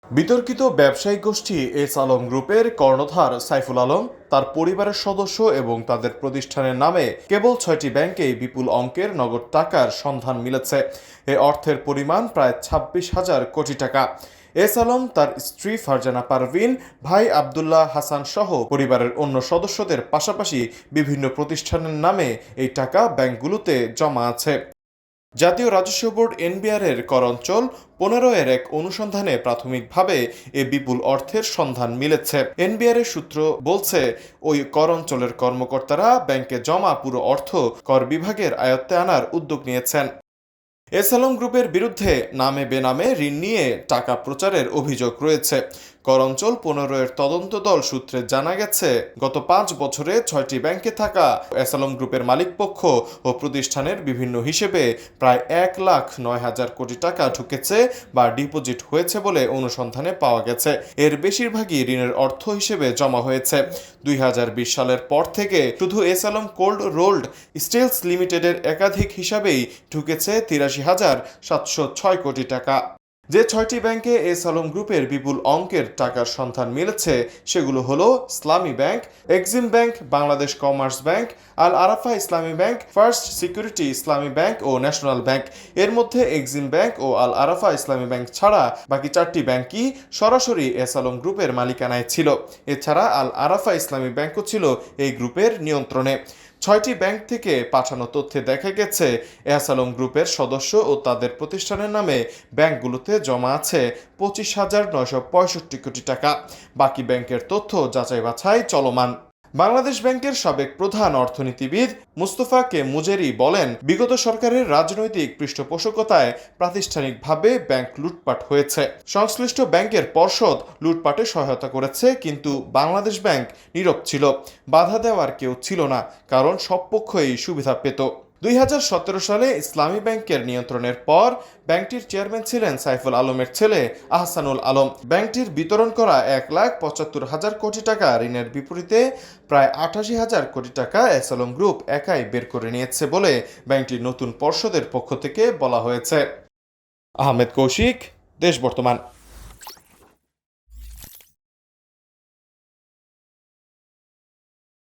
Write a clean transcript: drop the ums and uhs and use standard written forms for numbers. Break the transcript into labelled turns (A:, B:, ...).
A: বিতর্কিত ব্যবসায়িক গোষ্ঠী এস আলম গ্রুপের কর্ণধার সাইফুল আলম, তার পরিবারের সদস্য এবং তাদের প্রতিষ্ঠানের নামে কেবল 6টি ব্যাংকে বিপুল অঙ্কের নগদ টাকার সন্ধান মিলেছে। এ অর্থের পরিমাণ প্রায় 26,000 কোটি টাকা। এস আলম, তার স্ত্রী ফারজানা পারভিন, ভাই আবদুল্লাহ হাসান সহ পরিবারের অন্য সদস্যদের পাশাপাশি বিভিন্ন প্রতিষ্ঠানের নামে এই টাকা ব্যাংকগুলোতে জমা আছে। জাতীয় রাজস্ব বোর্ড এনবিআর-এর কর অঞ্চল 15-এর এক অনুসন্ধানে প্রাথমিকভাবে এ বিপুল অর্থের সন্ধান মিলেছে। এনবিআর-এর সূত্র বলছে, ওই কর অঞ্চলের কর্মকর্তারা ব্যাংকে জমা পুরো অর্থ কর বিভাগের আয়ত্তে আনার উদ্যোগ নিয়েছেন। এস আলম গ্রুপের বিরুদ্ধে নামে বেনামে ঋণ নিয়ে টাকা প্রচারের অভিযোগ রয়েছে। কর অঞ্চল 15-এর তদন্ত দল সূত্রে জানা গেছে, গত 5 বছরে 6টি ব্যাংকে থাকা এস আলম গ্রুপের মালিকপক্ষ ও প্রতিষ্ঠানের বিভিন্ন হিসেবে প্রায় 1,09,000 কোটি টাকা ঢুকেছে বা ডিপোজিট হয়েছে বলে অনুসন্ধানে পাওয়া গেছে। এর বেশিরভাগই ঋণের অর্থ হিসেবে জমা হয়েছে। 2020 সালের পর থেকে শুধু S Alam cold rolled stills লিমিটেডের একাধিক হিসাবেই ঢুকেছে 83,706 কোটি টাকা। যে 6টি ব্যাংকে এস আলম গ্রুপের বিপুল অঙ্কের টাকার সন্ধান মিলেছে সেগুলো হলো Islami bank, Exim bank, Bangladesh commerce bank, Al Arafah Islami bank, first security Islami bank ও ন্যাশনাল ব্যাংক। এর মধ্যে এক্সিম ব্যাংক ও আল আরাফা ইসলামী ব্যাংক ছাড়া বাকি 4টি ব্যাংকই সরাসরি এস আলম গ্রুপের মালিকানায় ছিল। এছাড়া আল আরাফা ইসলামী ব্যাংকও ছিল এই গ্রুপের নিয়ন্ত্রণে। 6টি ব্যাংক থেকে পাঠানো তথ্যে দেখা গেছে, এস আলম গ্রুপের সদস্য ও তাদের প্রতিষ্ঠানের নামে ব্যাংকগুলোতে জমা আছে 25,965 কোটি টাকা। বাকি ব্যাংকের তথ্য যাচাই বাছাই চলমান। বাংলাদেশ ব্যাংকের সাবেক প্রধান অর্থনীতিবিদ মুস্তফা কে মুজেরি বলেন, বিগত সরকারের রাজনৈতিক পৃষ্ঠপোষকতায় প্রাতিষ্ঠানিকভাবে ব্যাংক লুটপাট হয়েছে। সংশ্লিষ্ট ব্যাংকের পর্ষদ লুটপাটে সহায়তা করেছে, কিন্তু বাংলাদেশ ব্যাংক নীরব ছিল। বাধা দেওয়ার কেউ ছিল না, কারণ সব পক্ষই সুবিধা পেত। 2017 সালে ইসলামী ব্যাংকের নিয়ন্ত্রণের পর ব্যাংকটির চেয়ারম্যান ছিলেন সাইফুল আলমের ছেলে আহসানুল আলম। ব্যাংকটির বিতরণ করা 1,75,000 কোটি টাকা ঋণের বিপরীতে প্রায় 88,000 কোটি টাকা এস আলম গ্রুপ একাই বের করে নিয়েছে বলে ব্যাংকটির নতুন পর্ষদের পক্ষ থেকে বলা হয়েছে। আহমেদ কৌশিক, দেশ বর্তমান।